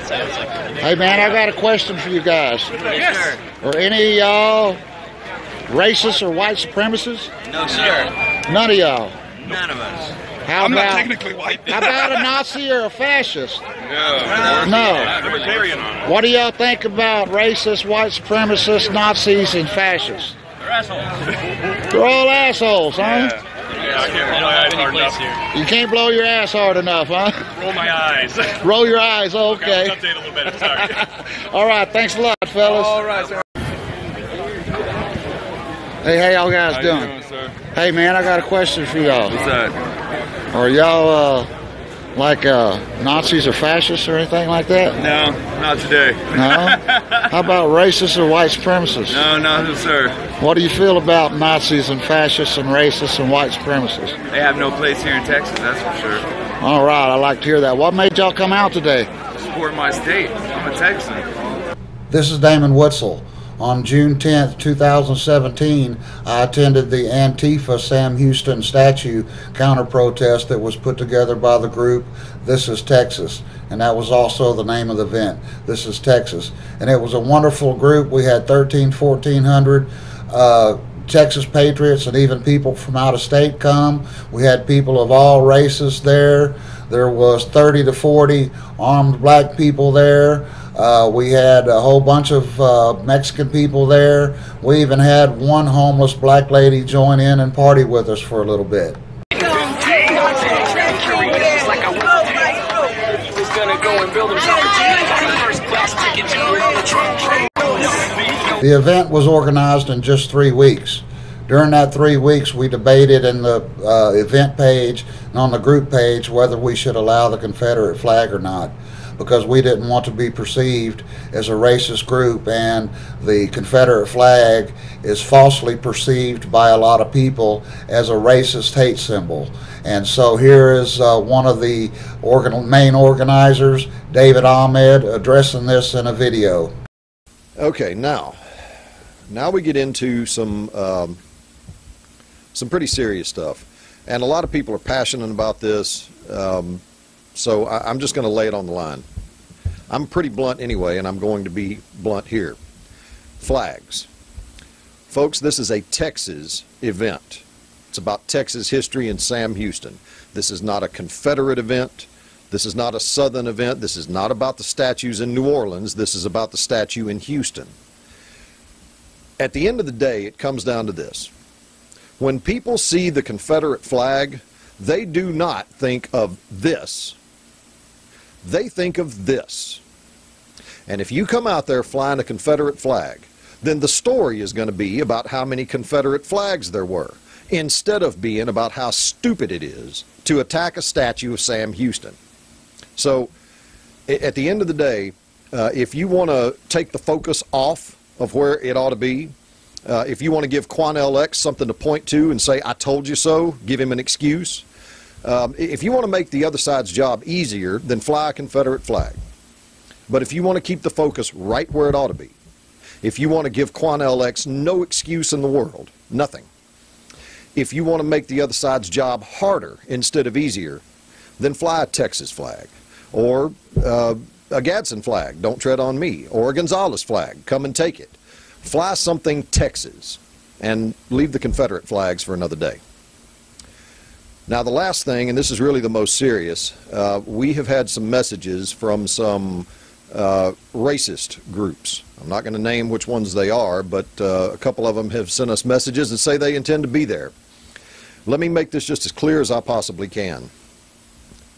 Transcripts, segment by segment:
Hey man, I got a question for you guys. Yes, sir. Are any of y'all racists or white supremacists? No, sir. None of y'all. None of us. How I'm about, not technically white. how about a Nazi or a fascist? No. No. Libertarian on it. What do y'all think about racists, white supremacists, Nazis, and fascists? They're assholes. They're all assholes, huh? Yeah, I can't roll my eyes hard enough. You can't blow your ass hard enough, huh? Roll my eyes. Roll your eyes, okay. Let's update a little bit. Sorry. All right, thanks a lot, fellas. All right, sir. Hey, how y'all guys doing? How you doing, sir? Hey, man, I got a question for y'all. What's that? Are y'all like Nazis or fascists or anything like that? No, not today. No? How about racists or white supremacists? No, sir. What do you feel about Nazis and fascists and racists and white supremacists? They have no place here in Texas, that's for sure. All right, I like to hear that. What made y'all come out today? Support my state. I'm a Texan. This is Damon Witzel. On June 10th, 2017, I attended the ANTIFA Sam Houston statue counter-protest that was put together by the group This is Texas, and that was also the name of the event, This is Texas. And it was a wonderful group. We had 1,400 Texas patriots and even people from out of state come. We had people of all races there. There was 30 to 40 armed black people there. We had a whole bunch of Mexican people there. We even had one homeless black lady join in and party with us for a little bit. The event was organized in just 3 weeks. During that 3 weeks, we debated in the event page and on the group page whether we should allow the Confederate flag or not, because we didn't want to be perceived as a racist group, and the Confederate flag is falsely perceived by a lot of people as a racist hate symbol. And so here is one of the main organizers, David Ahmed, addressing this in a video. Okay, now we get into some pretty serious stuff, and a lot of people are passionate about this. So I'm just going to lay it on the line. I'm pretty blunt anyway, and I'm going to be blunt here. Flags. Folks, this is a Texas event. It's about Texas history and Sam Houston. This is not a Confederate event. This is not a Southern event. This is not about the statues in New Orleans. This is about the statue in Houston. At the end of the day, it comes down to this. When people see the Confederate flag, they do not think of this. They think of this. And if you come out there flying a Confederate flag, then the story is going to be about how many Confederate flags there were, instead of being about how stupid it is to attack a statue of Sam Houston. So, at the end of the day, if you want to take the focus off of where it ought to be, if you want to give Quan LX something to point to and say, I told you so, give him an excuse. If you want to make the other side's job easier, then fly a Confederate flag. But if you want to keep the focus right where it ought to be, if you want to give Quan LX no excuse in the world, nothing. If you want to make the other side's job harder instead of easier, then fly a Texas flag. Or a Gadsden flag, don't tread on me. Or a Gonzales flag, come and take it. Fly something Texas and leave the Confederate flags for another day. Now the last thing, and this is really the most serious, we have had some messages from some racist groups. I'm not going to name which ones they are, but a couple of them have sent us messages that say they intend to be there. Let me make this just as clear as I possibly can.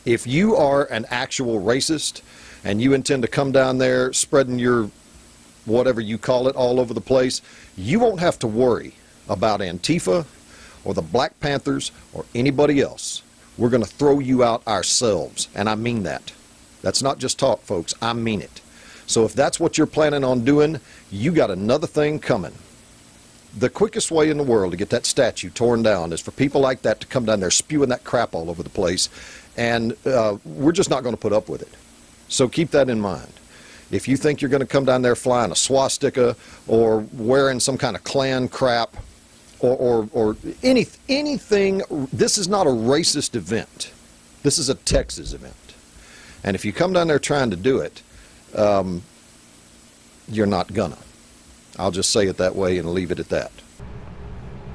If you are an actual racist and you intend to come down there spreading your whatever you call it all over the place, you won't have to worry about Antifa or the Black Panthers or anybody else. We're going to throw you out ourselves, and I mean that. That's not just talk, folks. I mean it. So if that's what you're planning on doing, you got another thing coming. The quickest way in the world to get that statue torn down is for people like that to come down there spewing that crap all over the place, and we're just not going to put up with it. So keep that in mind. If you think you're going to come down there flying a swastika or wearing some kind of Klan crap or anything, this is not a racist event. This is a Texas event. And if you come down there trying to do it, you're not gonna. I'll just say it that way and leave it at that.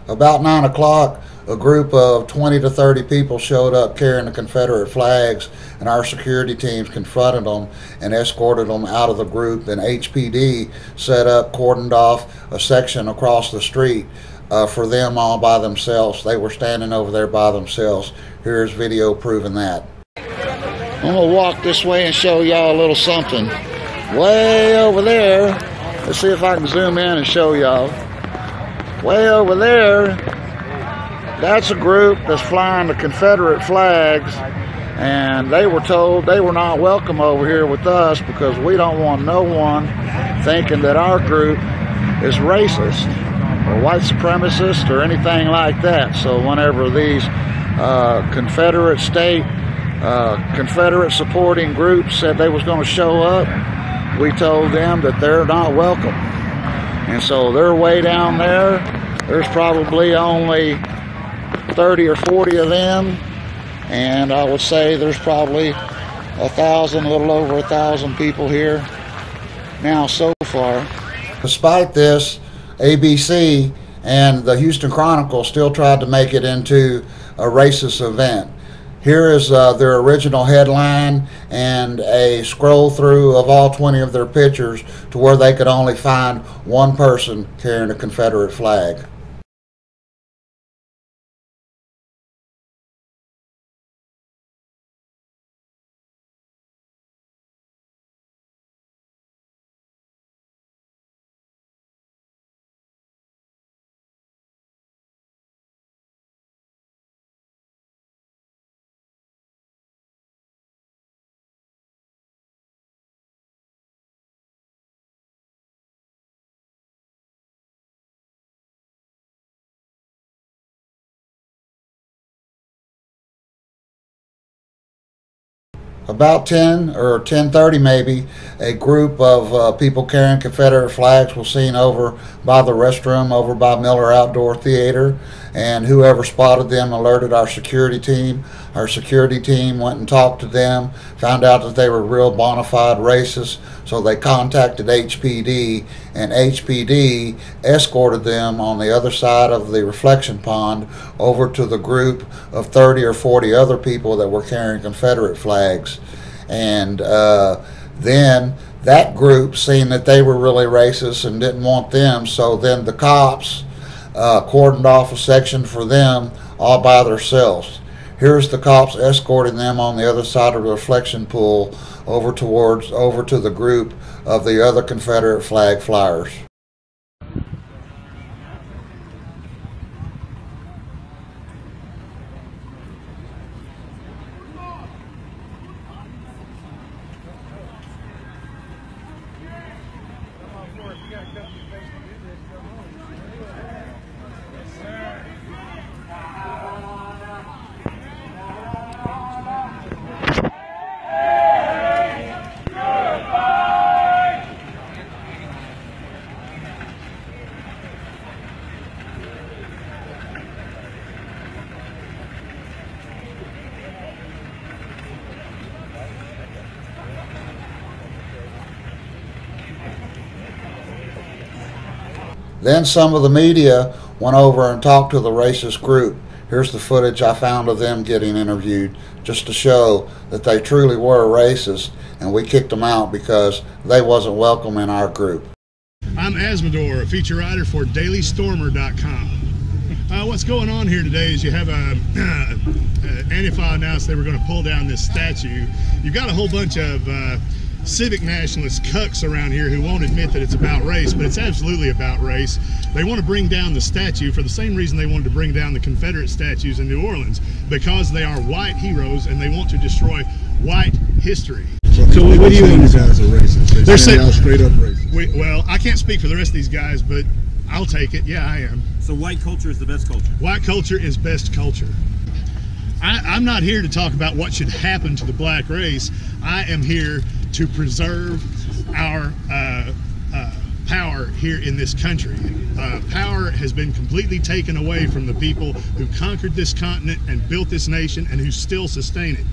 About 9 o'clock, a group of 20 to 30 people showed up carrying the Confederate flags, and our security teams confronted them and escorted them out of the group, and HPD set up, cordoned off a section across the street for them all by themselves. They were standing over there by themselves. Here's video proving that. I'm going to walk this way and show y'all a little something. Way over there, let's see if I can zoom in and show y'all. Way over there, that's a group that's flying the Confederate flags, and they were told they were not welcome over here with us because we don't want no one thinking that our group is racist or white supremacist or anything like that. So whenever these Confederate state, Confederate supporting groups said they was going to show up, we told them that they're not welcome. And so they're way down there. There's probably only 30 or 40 of them, and I would say there's probably 1,000, a little over 1,000 people here now so far. Despite this, ABC and the Houston Chronicle still tried to make it into a racist event. Here is their original headline and a scroll through of all 20 of their pictures to where they could only find one person carrying a Confederate flag. About 10 or 10:30 maybe, a group of people carrying Confederate flags was seen over by the restroom over by Miller Outdoor Theater, and whoever spotted them alerted our security team. Our security team went and talked to them, found out that they were real bona fide racists, so they contacted HPD, and HPD escorted them on the other side of the reflection pond over to the group of 30 or 40 other people that were carrying Confederate flags. And then that group, seeing that they were really racist and didn't want them, so then the cops cordoned off a section for them all by themselves. Here's the cops escorting them on the other side of the reflection pool over to the group of the other Confederate flag flyers. Then some of the media went over and talked to the racist group. Here's the footage I found of them getting interviewed, just to show that they truly were racist, and we kicked them out because they wasn't welcome in our group. I'm Asmodor, a feature writer for DailyStormer.com. What's going on here today is you have ANTIFA announced they were going to pull down this statue. You've got a whole bunch of civic nationalist cucks around here who won't admit that it's about race, but it's absolutely about race. They want to bring down the statue for the same reason they wanted to bring down the Confederate statues in New Orleans, because they are white heroes and they want to destroy white history. So what do you mean these guys are racist? They're saying straight up racist. Well, I can't speak for the rest of these guys, but I'll take it. Yeah, I am. So white culture is the best culture? White culture is best culture. I'm not here to talk about what should happen to the black race. I am here to preserve our power here in this country. Power has been completely taken away from the people who conquered this continent and built this nation and who still sustain it.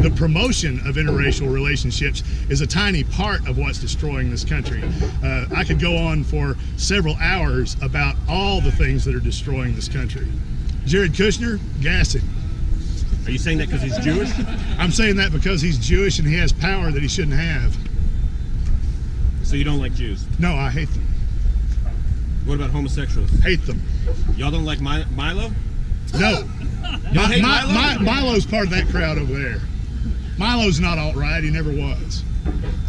The promotion of interracial relationships is a tiny part of what's destroying this country. I could go on for several hours about all the things that are destroying this country. Jared Kushner, gas him. Are you saying that because he's Jewish? I'm saying that because he's Jewish and he has power that he shouldn't have. So you don't like Jews? No, I hate them. What about homosexuals? Hate them. Y'all don't like Milo? No. Y'all hate Milo? Milo's part of that crowd over there. Milo's not alt-right, he never was.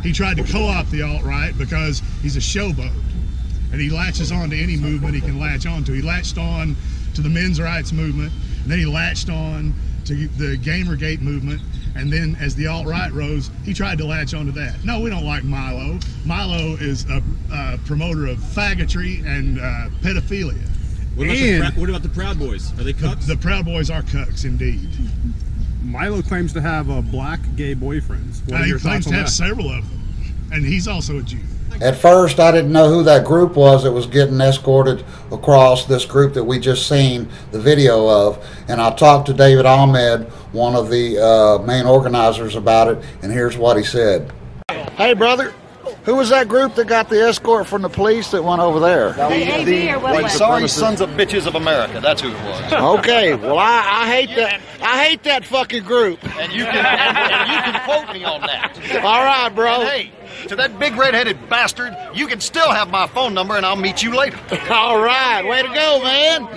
He tried to co-opt the alt-right because he's a showboat. And he latches on to any movement he can latch on to. He latched on to the men's rights movement, and then he latched on to the Gamergate movement, and then as the alt-right rose, he tried to latch onto that. No, we don't like Milo. Milo is a promoter of faggotry and pedophilia. What about the Proud Boys? Are they cucks? The Proud Boys are cucks, indeed. Milo claims to have black gay boyfriends. What are He your claims thoughts to on have that? several of them, and he's also a Jew. At first, I didn't know who that group was that was getting escorted across this group that we just seen the video of. And I talked to David Ahmed, one of the main organizers, about it, and here's what he said. Hey, brother, who was that group that got the escort from the police that went over there? The sorry sons of bitches of America. That's who it was. Okay, well, I hate that. I hate that fucking group. And you can quote me on that. All right, bro. And hey, to that big red-headed bastard, you can still have my phone number, and I'll meet you later. All right, way to go, man.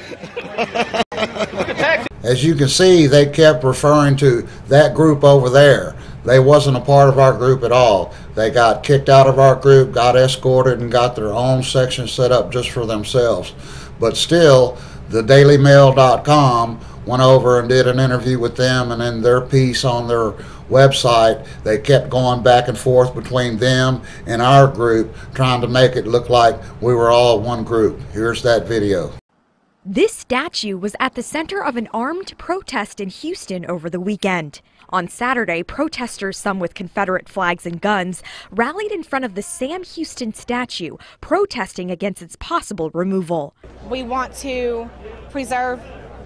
As you can see, they kept referring to that group over there. They wasn't a part of our group at all. They got kicked out of our group, got escorted, and got their own section set up just for themselves. But still, the dailymail.com went over and did an interview with them, and in their piece on their website, they kept going back and forth between them and our group, trying to make it look like we were all one group. Here's that video. This statue was at the center of an armed protest in Houston over the weekend. On Saturday, protesters, some with Confederate flags and guns, rallied in front of the Sam Houston statue, protesting against its possible removal. We want to preserve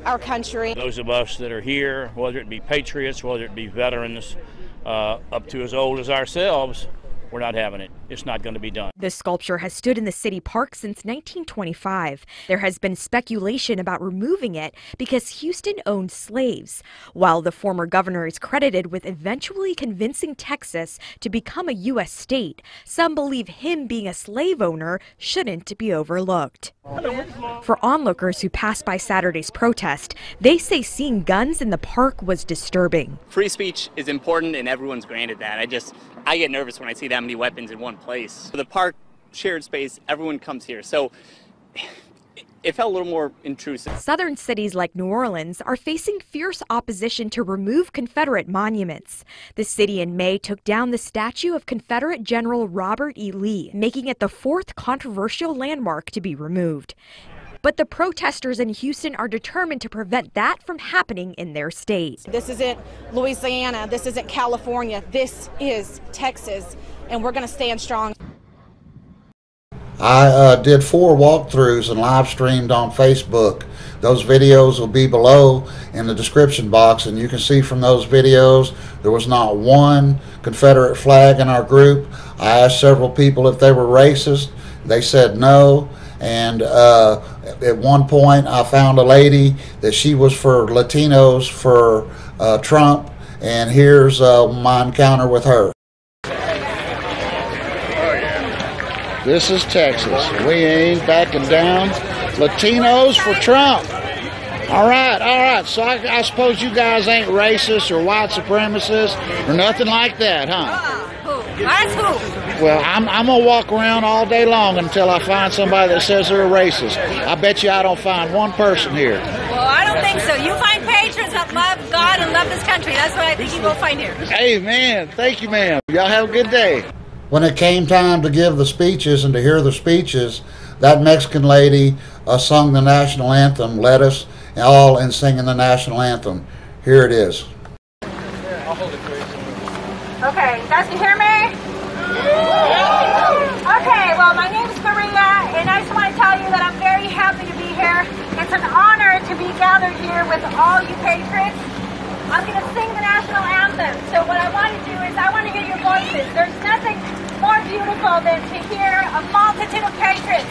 our country. Those of us that are here, whether it be patriots, whether it be veterans, up to as old as ourselves, we're not having it. It's not going to be done. The sculpture has stood in the city park since 1925. There has been speculation about removing it because Houston owned slaves. While the former governor is credited with eventually convincing Texas to become a U.S. state, some believe him being a slave owner shouldn't be overlooked. For onlookers who passed by Saturday's protest, they say seeing guns in the park was disturbing. Free speech is important and everyone's granted that. I get nervous when I see that many weapons in one place. For the park, shared space, everyone comes here. So it felt a little more intrusive. Southern cities like New Orleans are facing fierce opposition to remove Confederate monuments. The city in May took down the statue of Confederate General Robert E. Lee, making it the fourth controversial landmark to be removed. But the protesters in Houston are determined to prevent that from happening in their state. This isn't Louisiana, this isn't California, this is Texas, and we're going to stand strong. I did 4 walkthroughs and live streamed on Facebook. Those videos will be below in the description box, and you can see from those videos there was not one Confederate flag in our group. I asked several people if they were racist. They said no. And at one point I found a lady that she was for Latinos for Trump, and here's my encounter with her. This is Texas. We ain't backing down. Latinos for Trump. All right. So I suppose you guys ain't racist or white supremacists or nothing like that, huh? That's who? Well, I'm going to walk around all day long until I find somebody that says they're a racist. I bet you I don't find one person here. Well, I don't think so. You find patriots that love God and love this country. That's what I think you will find here. Amen. Thank you, ma'am. Y'all have a good day. When it came time to give the speeches and to hear the speeches, that Mexican lady sung the national anthem, led us all in singing the national anthem. Here it is. Okay, you guys can hear me? Okay, well, my name is Maria. tell you that I'm very happy to be here. It's an honor to be gathered here with all you patriots. I'm going to sing the national anthem. So what I want to do is I want to hear your voices. There's nothing more beautiful than to hear a multitude of patriots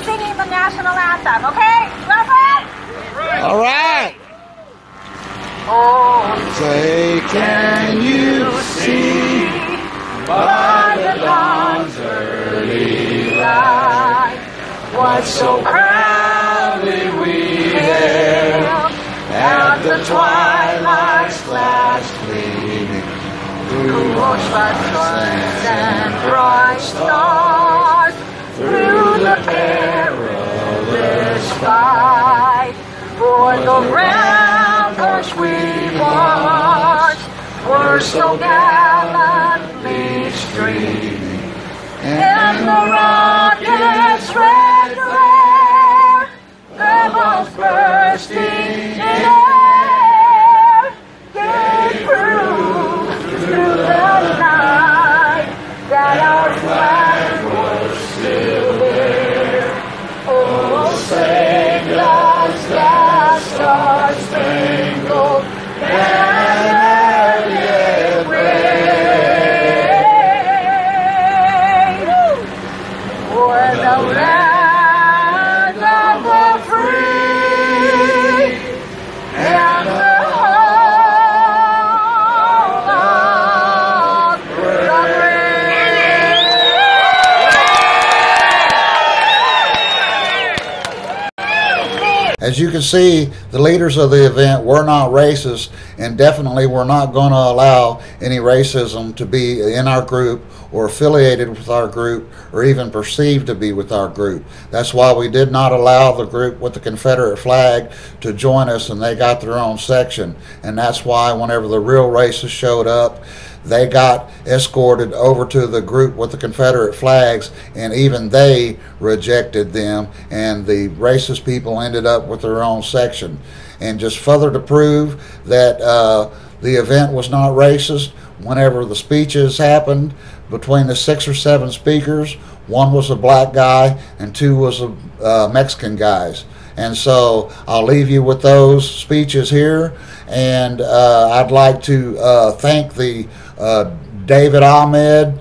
singing the national anthem. Okay? Ready? All right. Oh, say, can you see by the dawn's early light what so proudly we hailed at the twilight's last gleaming through lands and bright stars, through the perilous fight, for the ramparts we marched were so gallantly streaming, and the rocket's red glare, the bombs bursting in air, gave proof through the night that our flag was still there. Oh, say does that star-spangled banner yet wave o'er the land of the free and the home of the brave. As you can see, the leaders of the event were not racist, and definitely were not going to allow any racism to be in our group or affiliated with our group or even perceived to be with our group. That's why we did not allow the group with the Confederate flag to join us, and they got their own section. And that's why whenever the real racists showed up, they got escorted over to the group with the Confederate flags, and even they rejected them, and the racist people ended up with their own section. And just further to prove that the event was not racist, whenever the speeches happened, between the 6 or 7 speakers, one was a black guy and 2 was Mexican guys. And so I'll leave you with those speeches here, and I'd like to thank the David Ahmed,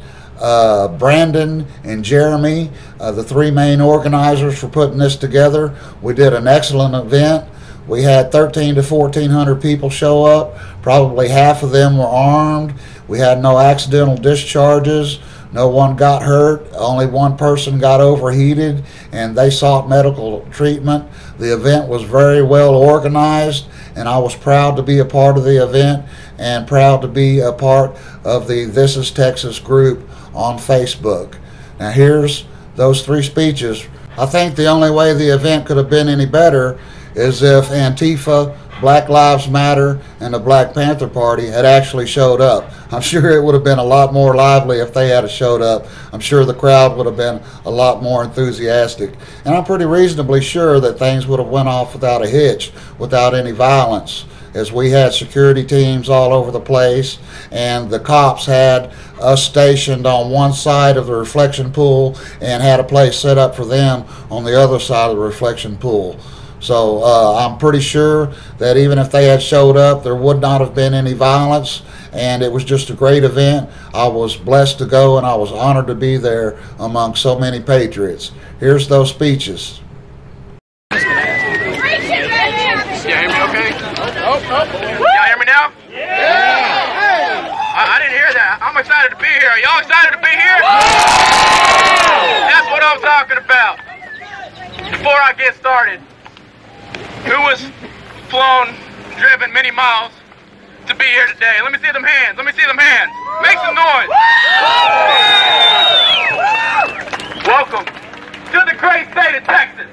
Brandon, and Jeremy, the 3 main organizers, for putting this together. We did an excellent event. We had 1,300 to 1,400 people show up. Probably half of them were armed. We had no accidental discharges. No one got hurt. Only one person got overheated, and they sought medical treatment. The event was very well organized, and I was proud to be a part of the event and proud to be a part of the This Is Texas group on Facebook. Now here's those 3 speeches. I think the only way the event could have been any better is if Antifa, Black Lives Matter, and the Black Panther Party had actually showed up. I'm sure it would have been a lot more lively if they had showed up. I'm sure the crowd would have been a lot more enthusiastic. And I'm pretty reasonably sure that things would have went off without a hitch, without any violence, as we had security teams all over the place, and the cops had us stationed on one side of the reflection pool and had a place set up for them on the other side of the reflection pool. So I'm pretty sure that even if they had showed up, there would not have been any violence, and it was just a great event. I was blessed to go, and I was honored to be there among so many patriots. Here's those speeches. Y'all hear me okay? Y'all hear me now? Yeah! I didn't hear that. I'm excited to be here. Are y'all excited to be here? That's what I'm talking about. Before I get started, who was flown, driven many miles to be here today? Let me see them hands. Let me see them hands. Make some noise. Welcome to the great state of Texas.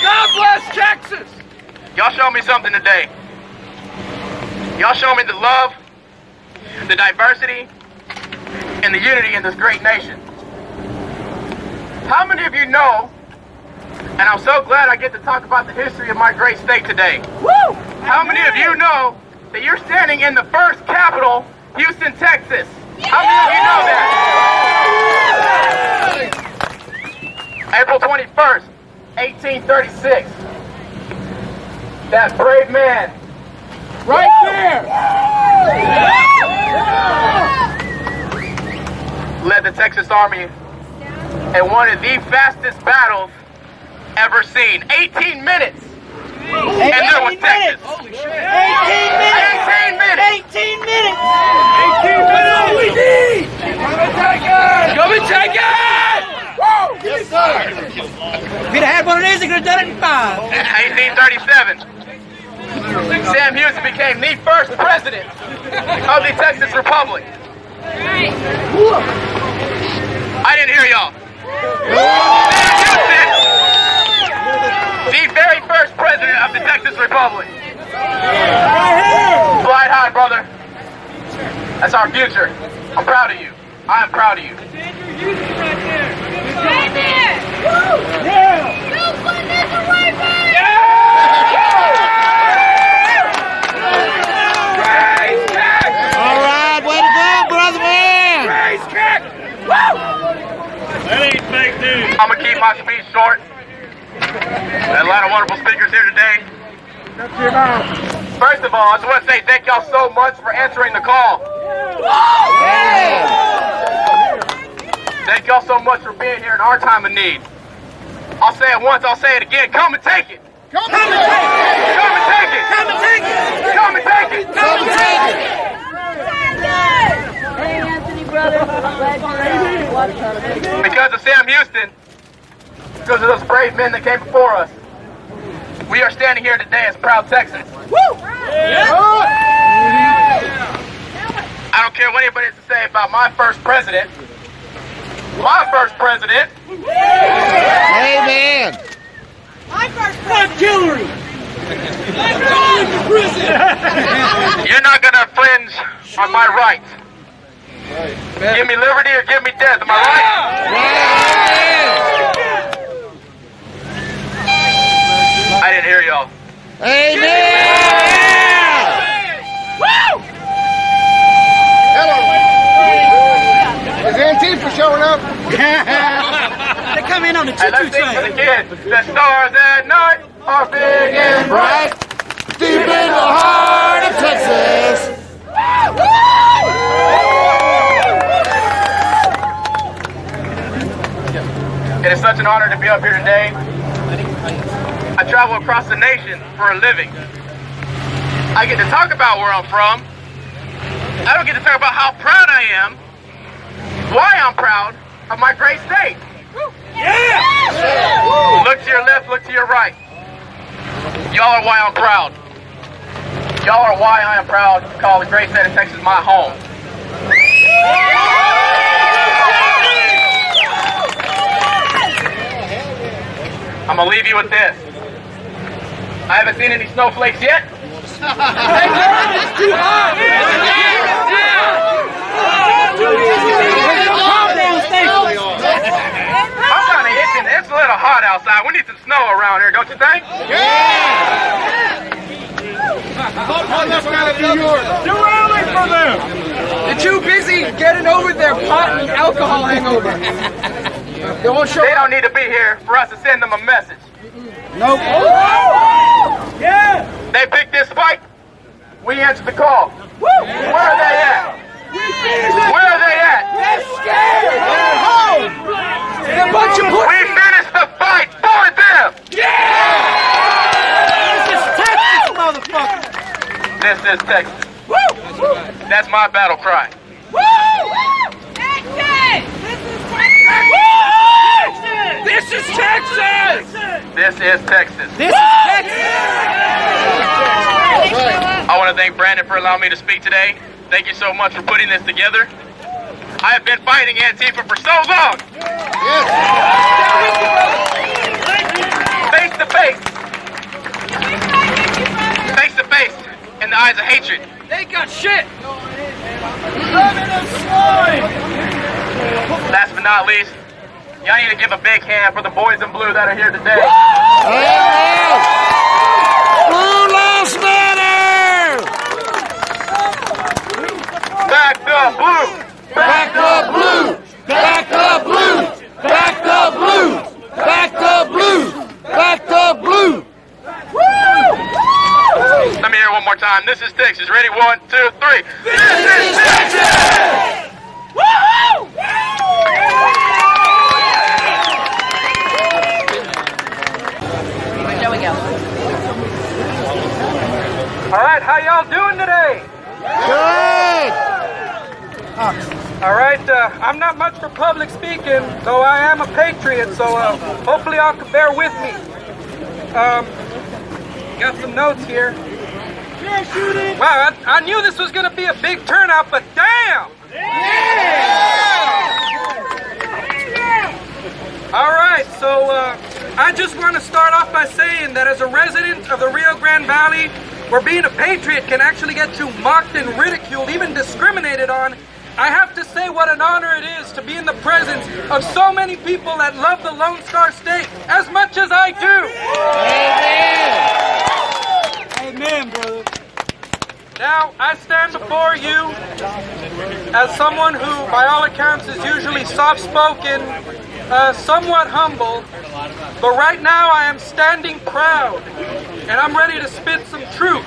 God bless Texas. Y'all show me something today. Y'all show me the love, the diversity, and the unity in this great nation. How many of you know, and I'm so glad I get to talk about the history of my great state today. Woo! How many of you know that you're standing in the first capital, Houston, Texas? How many of you know that? April 21st, 1836. That brave man, right there, led the Texas Army in one of the fastest battles ever seen. 18 minutes. And there was Texas. Holy shit. 18 minutes. 18 minutes. 18 minutes. 18 minutes. That's all we need. Come and take it. Come and take it. Woo. Yes, sir. If he'd had one of these, he could have done it in 5. 1837. Sam Houston became the first president of the Texas Republic. I didn't hear y'all. Sam Houston, the very first president of the Texas Republic. Fly high, brother. That's our future. I'm proud of you. I am proud of you. All right, way to go, brother man. That ain't fake news. I'm gonna keep my speech short. There's a lot of wonderful speakers here today. First of all, I just want to say thank y'all so much for answering the call. Thank y'all so much for being here in our time of need. I'll say it once, I'll say it again. Come and take it. Come and take it. Come and take it. Come and take it. Come and take it. Come and take it. Hey, Anthony, brother. Because of Sam Houston, because of those brave men that came before us, we are standing here today as proud Texans. Woo! I don't care what anybody has to say about my first president. My first president. Amen. My first president. Hillary. You're not going to infringe on my rights. Give me liberty or give me death. Am I right? I didn't hear y'all. Amen. Woo! Hello. Is Antifa showing up? They come in on the Hey, let's sing for the kids. The stars at night are big and bright, deep in the heart of Texas. It is such an honor to be up here today. I travel across the nation for a living. I get to talk about where I'm from. I don't get to talk about how proud I am, why I'm proud of my great state. Yeah! Look to your left, look to your right. Y'all are why I'm proud. Y'all are why I am proud to call the great state of Texas my home. I'm gonna leave you with this. I haven't seen any snowflakes yet. It's too hot! I'm kind of itching. It's a little hot outside. We need some snow around here, don't you think? Yeah! Too early for them. They're too busy getting over their pot and alcohol hangover. They won't show. They don't need to be here for us to send them a message. Nope. Yeah. They picked this fight. We answered the call. Woo. Where are they at? Where are they at? They're scared. They're home. They're a bunch of pussies. We finished the fight for them. Yeah. This is Texas, motherfucker. This is Texas. Woo. That's my battle cry. Woo! Texas! This is Texas! This is Texas. This is Texas. I want to thank Brandon for allowing me to speak today. Thank you so much for putting this together. I have been fighting Antifa for so long. Face to face. Face to face in the eyes of hatred. They got shit. Last but not least, y'all need to give a big hand for the boys in blue that are here today. Blue Lives Matter! Back the blue! Back the blue! Back the blue! Back the blue! and this is Texas. Ready? 1, 2, 3. This is Texas! Woohoo! There we go. All right, how y'all doing today? Good! All right, I'm not much for public speaking, though I am a patriot, so hopefully y'all can bear with me. Got some notes here. Wow, I knew this was going to be a big turnout, but damn! All right, so I just want to start off by saying that as a resident of the Rio Grande Valley, where being a patriot can actually get you mocked and ridiculed, even discriminated on, I have to say what an honor it is to be in the presence of so many people that love the Lone Star State as much as I do. Amen, brother. Now, I stand before you as someone who, by all accounts, is usually soft-spoken, somewhat humble, but right now I am standing proud, and I'm ready to spit some truth.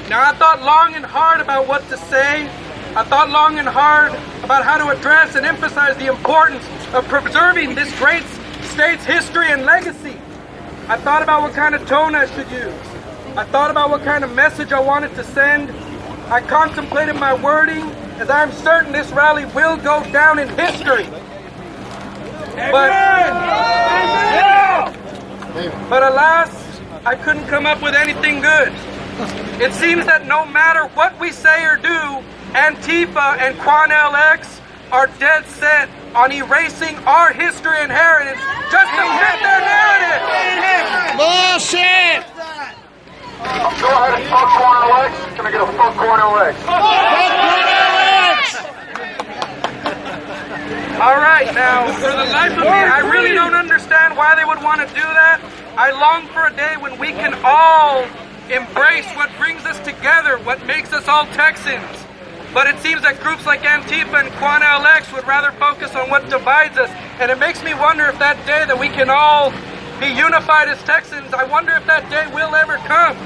Now, I thought long and hard about what to say. I thought long and hard about how to address and emphasize the importance of preserving this great state's history and legacy. I thought about what kind of tone I should use. I thought about what kind of message I wanted to send. I contemplated my wording, as I am certain this rally will go down in history. But alas, I couldn't come up with anything good. It seems that no matter what we say or do, Antifa and Quan LX are dead set on erasing our history and heritage just to fit their narrative. Bullshit! Go ahead and fuck Quan LX. Can I get a fuck Quan LX? All right, now, for the life of me, I really don't understand why they would want to do that. I long for a day when we can all embrace what brings us together, what makes us all Texans. But it seems that groups like Antifa and Quan LX would rather focus on what divides us. And it makes me wonder if that day that we can all be unified as Texans, I wonder if that day will ever come.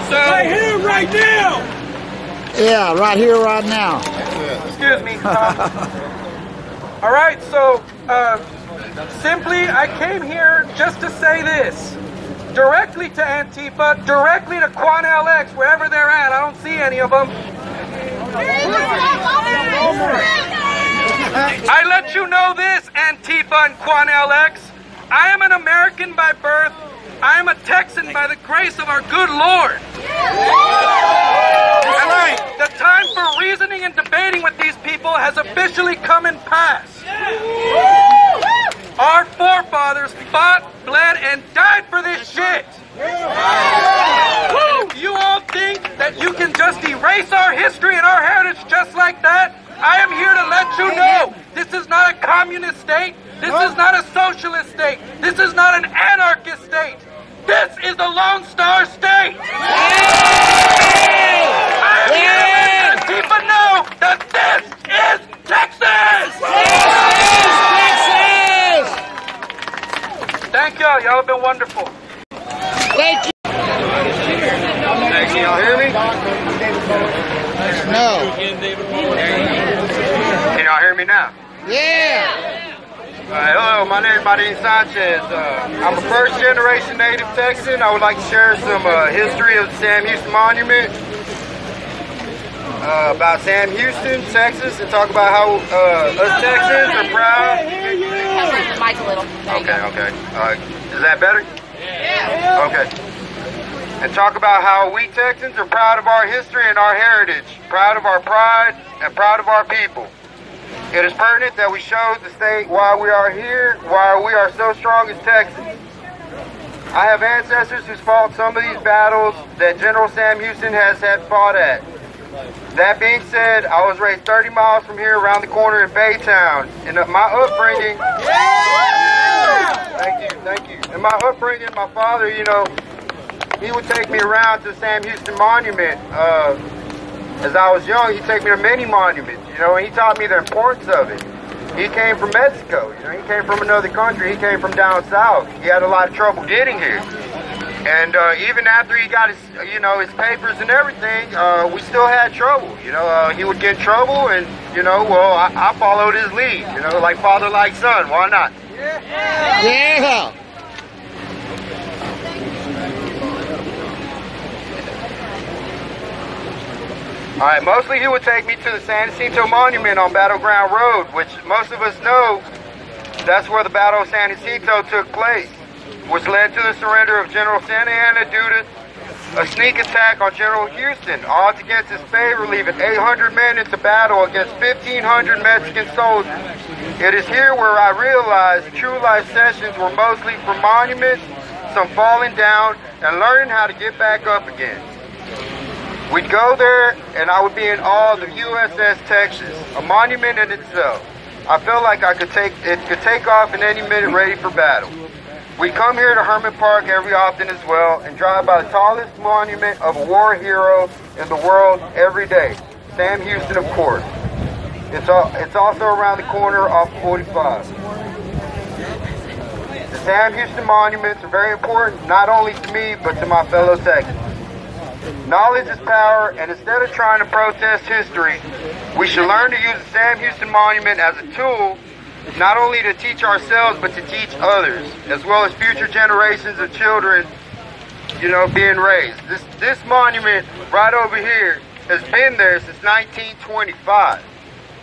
So, right here, right now! Yeah, right here, right now. Excuse me. All right, so simply I came here just to say this. Directly to Antifa, directly to Quan LX, wherever they're at. I don't see any of them. I let you know this, Antifa and Quan LX. I am an American by birth. I am a Texan by the grace of our good Lord. And the time for reasoning and debating with these people has officially come and passed. Our forefathers fought, bled, and died for this shit. If you all think that you can just erase our history and our heritage just like that, I am here to let you know this is not a communist state. This is not a socialist state. This is not an anarchist state. This is the Lone Star State. I am here to let people know that this is Texas. Thank y'all. Y'all have been wonderful. Thank you. Can y'all hear me? No. Can y'all hear me now? Yeah. Hello, my name is Martin Sanchez. I'm a first-generation native Texan. I would like to share some history of the Sam Houston Monument, about Sam Houston, Texas, and talk about how us Texans are proud. The mic a little. Okay. Is that better? Yeah. Okay. And talk about how we Texans are proud of our history and our heritage, proud of our pride, and proud of our people. It is pertinent that we show the state why we are here, why we are so strong as Texans. I have ancestors who fought some of these battles that General Sam Houston has had fought at. That being said, I was raised 30 miles from here around the corner in Baytown. And my upbringing... Thank you. In my upbringing, my father, he would take me around to the Sam Houston Monument. As I was young, he'd take me to many monuments, and he taught me the importance of it. He came from Mexico, he came from another country, he came from down south. He had a lot of trouble getting here. And even after he got his, his papers and everything, we still had trouble. He would get in trouble, and I followed his lead. Like father, like son. Why not? Yeah. All right. Mostly, he would take me to the San Jacinto Monument on Battleground Road, which most of us know that's where the Battle of San Jacinto took place, which led to the surrender of General Santa Anna due to a sneak attack on General Houston. Odds against his favor, leaving 800 men into battle against 1,500 Mexican soldiers. It is here where I realized true life sessions were mostly for monuments, some falling down, and learning how to get back up again. We'd go there, and I would be in awe of the USS Texas, a monument in itself. I felt like it could take off in any minute, ready for battle. We come here to Herman Park every often as well and drive by the tallest monument of a war hero in the world every day, Sam Houston, of course. It's also around the corner off 45. The Sam Houston monuments are very important, not only to me, but to my fellow Texans. Knowledge is power, and instead of trying to protest history, we should learn to use the Sam Houston Monument as a tool, not only to teach ourselves, but to teach others, as well as future generations of children, being raised. This monument right over here has been there since 1925.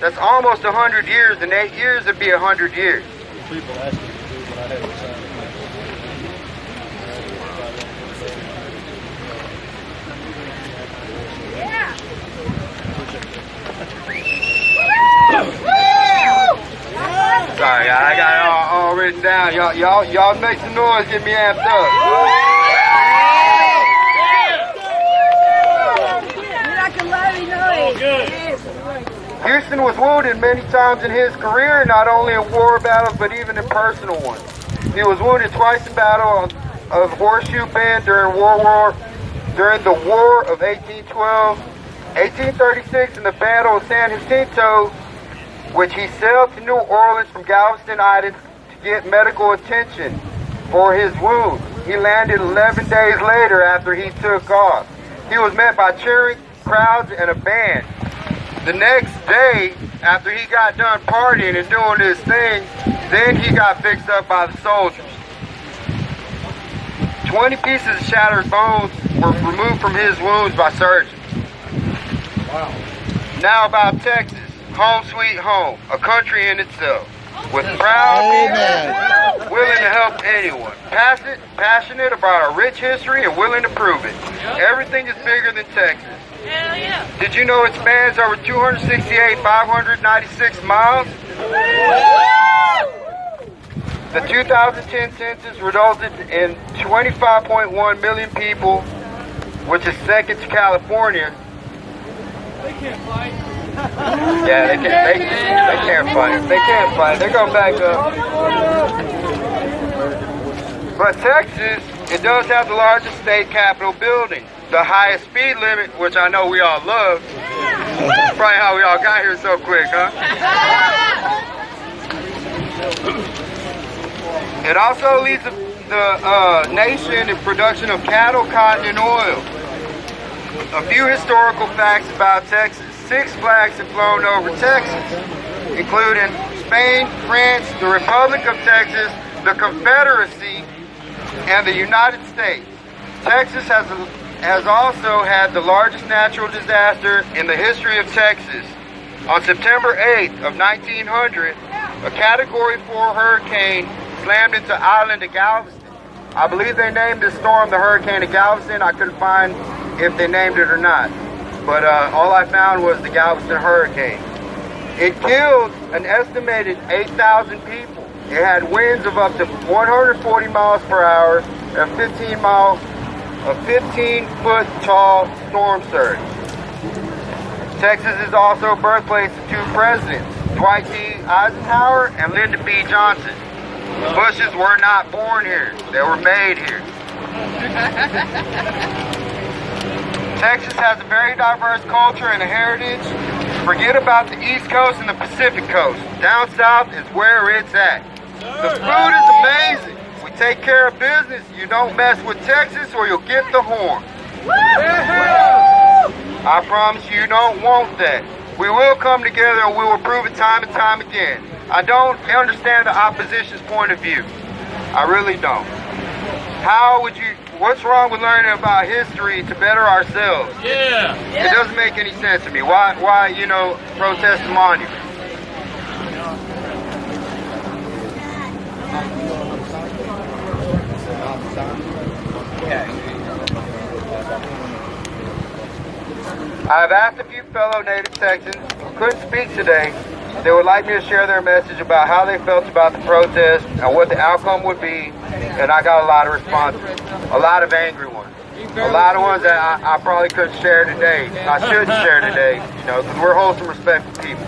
That's almost 100 years. In 8 years, it'd be 100 years. Sorry, I got it all written down. Y'all make some noise, get me amped up. Houston was wounded many times in his career, not only in war battles, but even in personal ones. He was wounded twice in battle of Horseshoe Bend during the War of 1812, 1836 in the Battle of San Jacinto, which he sailed to New Orleans from Galveston Island to get medical attention for his wound. He landed 11 days later after he took off. He was met by cheering crowds and a band. The next day, after he got done partying and doing his thing, then he got fixed up by the soldiers. 20 pieces of shattered bones were removed from his wounds by surgeons. Wow. Now about Texas. Home sweet home, a country in itself, with proud people willing to help anyone, passionate about our rich history and willing to prove it. Everything is bigger than Texas. Hell yeah. Did you know it spans over 268,596 miles? The 2010 census resulted in 25.1 million people, which is second to California. They can't fight. Yeah, they can't fight. They can't fight. They're going back up. But Texas, it does have the largest state capitol building, the highest speed limit, which I know we all love. That's probably how we all got here so quick, huh? It also leads the nation in production of cattle, cotton, and oil. A few historical facts about Texas. 6 flags have flown over Texas, including Spain, France, the Republic of Texas, the Confederacy, and the United States. Texas has also had the largest natural disaster in the history of Texas. On September 8th of 1900, a Category 4 hurricane slammed into the island of Galveston. I believe they named the storm the Hurricane of Galveston. I couldn't find if they named it or not. But all I found was the Galveston hurricane. It killed an estimated 8,000 people. It had winds of up to 140 miles per hour and 15-foot tall storm surge. Texas is also birthplace of 2 presidents, Dwight D. Eisenhower and Lyndon B. Johnson. The Bushes were not born here. They were made here. Texas has a very diverse culture and a heritage. Forget about the East Coast and the Pacific Coast. Down south is where it's at. The food is amazing. We take care of business. You don't mess with Texas or you'll get the horn. I promise you don't want that. We will come together and we will prove it time and time again. I don't understand the opposition's point of view. I really don't. How would you, what's wrong with learning about history to better ourselves? Yeah. It doesn't make any sense to me. Why, you know, protest the monument? I have asked a few fellow native Texans who couldn't speak today. They would like me to share their message about how they felt about the protest and what the outcome would be, and I got a lot of responses, a lot of angry ones, a lot of ones that I probably couldn't share today. I shouldn't share today, you know, because we're wholesome, respectful people.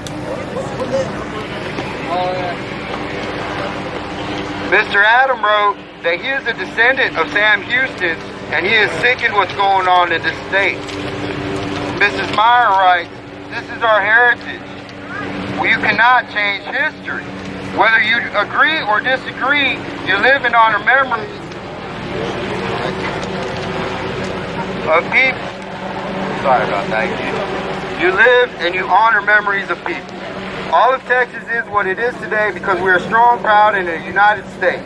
Mr. Adam wrote that he is a descendant of Sam Houston, and he is sickened what's going on in this state. Mrs. Meyer writes, this is our heritage. Well, you cannot change history. Whether you agree or disagree, you live and honor memories of people. Sorry about that. You live and you honor memories of people. All of Texas is what it is today because we are strong, proud, and a united state.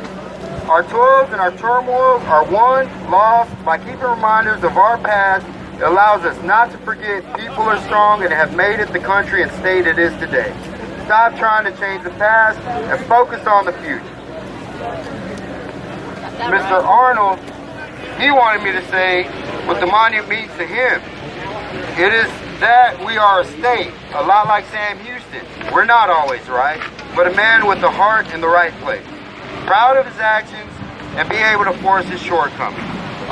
Our toils and our turmoils are won, lost by keeping reminders of our past. It allows us not to forget people are strong and have made it the country and state it is today. Stop trying to change the past and focus on the future. Mr. Arnold, he wanted me to say what the monument means to him. It is that we are a state, a lot like Sam Houston. We're not always right, but a man with the heart in the right place. Proud of his actions and be able to force his shortcomings.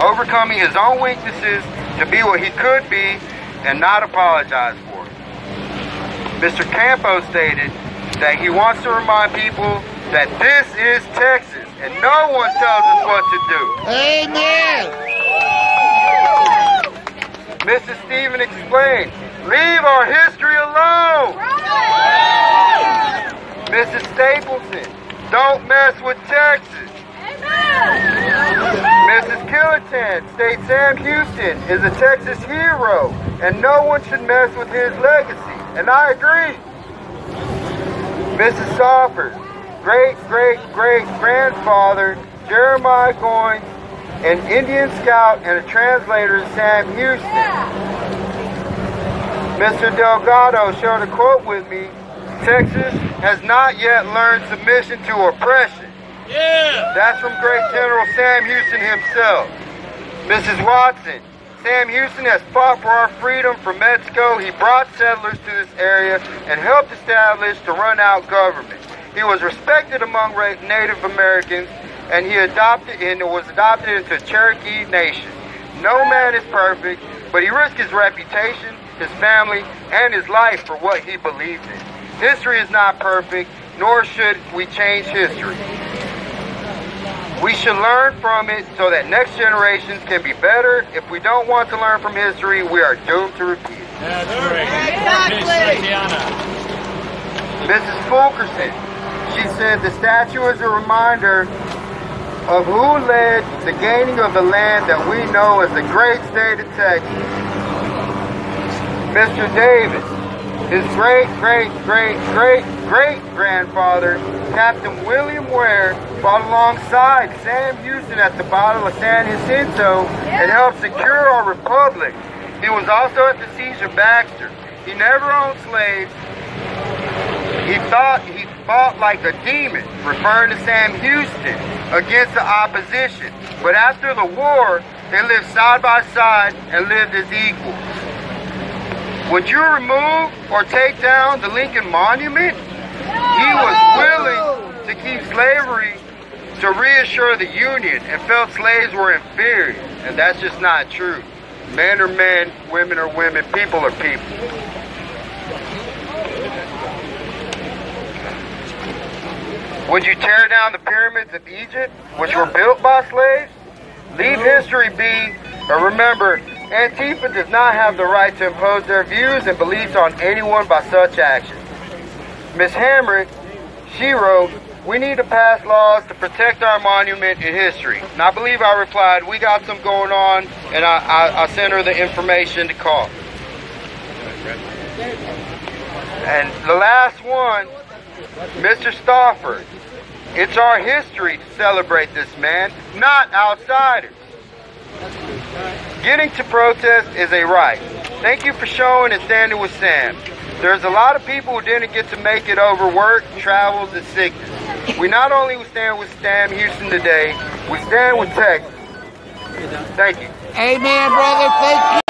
Overcoming his own weaknesses to be what he could be and not apologize for it. Mr. Campo stated that he wants to remind people that this is Texas and no one tells us what to do. Amen. Mrs. Stephen explained, leave our history alone. Mrs. Stapleton, don't mess with Texas. Mrs. Killitan states Sam Houston is a Texas hero and no one should mess with his legacy, and I agree. Mrs. Soffers, great-great-great-grandfather Jeremiah Goins, an Indian scout and a translator of Sam Houston. Mr. Delgado shared a quote with me, Texas has not yet learned submission to oppression. Yeah. That's from Great General Sam Houston himself. Mrs. Watson, Sam Houston has fought for our freedom from Mexico. He brought settlers to this area and helped establish the run-out government. He was respected among Native Americans, and he was adopted into the Cherokee Nation. No man is perfect, but he risked his reputation, his family, and his life for what he believed in. History is not perfect, nor should we change history. We should learn from it so that next generations can be better. If we don't want to learn from history, we are doomed to repeat it. That's great. Exactly. Mrs. Fulkerson, she said the statue is a reminder of who led the gaining of the land that we know as the great state of Texas. Mr. Davis, his great-great-great-great-grandfather, Captain William Ware, fought alongside Sam Houston at the Battle of San Jacinto and helped secure our republic. He was also at the siege of Baxter. He never owned slaves. He fought like a demon, referring to Sam Houston, against the opposition. But after the war, they lived side by side and lived as equals. Would you remove or take down the Lincoln Monument? He was willing to keep slavery to reassure the Union and felt slaves were inferior. And that's just not true. Men are men, women are women, people are people. Would you tear down the pyramids of Egypt, which were built by slaves? Leave history be, but remember, Antifa does not have the right to impose their views and beliefs on anyone by such actions. Ms. Hamrick, she wrote, We need to pass laws to protect our monument and history. And I believe I replied, we got some going on, and I sent her the information to call. And the last one, Mr. Stafford. It's our history to celebrate this man, not outsiders. Getting to protest is a right. Thank you for showing and standing with Sam. There's a lot of people who didn't get to make it over work, travels, and sickness. We not only stand with Sam Houston today, we stand with Texas. Thank you. Amen, brother. Thank you.